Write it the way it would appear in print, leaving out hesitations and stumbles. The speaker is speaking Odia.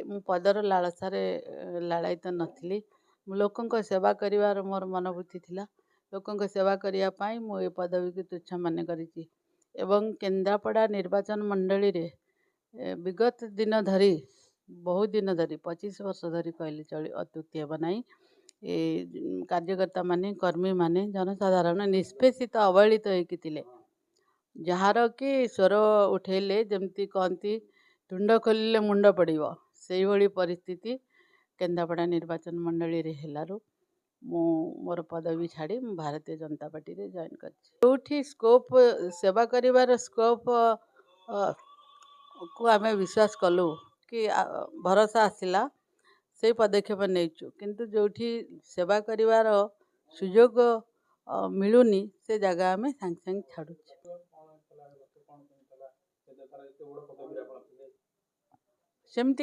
ମୁଁ ପଦର ଲାଳସାରେ ଲାଳାୟିତ ନଥିଲି। ମୁଁ ଲୋକଙ୍କ ସେବା କରିବାର ମୋର ମନୋବୃତ୍ତି ଥିଲା। ଲୋକଙ୍କ ସେବା କରିବା ପାଇଁ ମୁଁ ଏ ପଦବୀକୁ ତୁଚ୍ଛ ମନେ କରିଛି ଏବଂ କେନ୍ଦ୍ରାପଡ଼ା ନିର୍ବାଚନ ମଣ୍ଡଳୀରେ ବିଗତ ଦିନ ଧରି ବହୁତ ଦିନ ଧରି 25 ବର୍ଷ ଧରି କହିଲେ ଚଳି ଅତ୍ୟୁକ୍ତି ହେବ ନାହିଁ। ଏ କାର୍ଯ୍ୟକର୍ତ୍ତାମାନେ କର୍ମୀମାନେ ଜନସାଧାରଣ ନିଷ୍ପେଷିତ ଅବହେଳିତ ହେଇକି ଥିଲେ। ଯାହାର କି ସ୍ୱର ଉଠେଇଲେ ଯେମିତି କହନ୍ତି ତୁଣ୍ଡ ଖୋଲିଲେ ମୁଣ୍ଡ ପଡ଼ିବ, ସେଇଭଳି ପରିସ୍ଥିତି କେନ୍ଦ୍ରାପଡ଼ା ନିର୍ବାଚନ ମଣ୍ଡଳୀରେ ହେଲାରୁ ମୁଁ ମୋର ପଦବୀ ଛାଡ଼ି ମୁଁ ଭାରତୀୟ ଜନତା ପାର୍ଟିରେ ଜଏନ୍ କରିଛି। ଯେଉଁଠି ସ୍କୋପ୍ ସେବା କରିବାର ସ୍କୋପ୍ କୁ ଆମେ ବିଶ୍ୱାସ କଲୁ କି ଭରସା ଆସିଲା, ସେଇ ପଦକ୍ଷେପ ନେଇଛୁ। କିନ୍ତୁ ଯେଉଁଠି ସେବା କରିବାର ସୁଯୋଗ ମିଳୁନି ସେ ଜାଗା ଆମେ ସାଙ୍ଗେ ସାଙ୍ଗେ ଛାଡ଼ୁଛୁ। ସେମିତି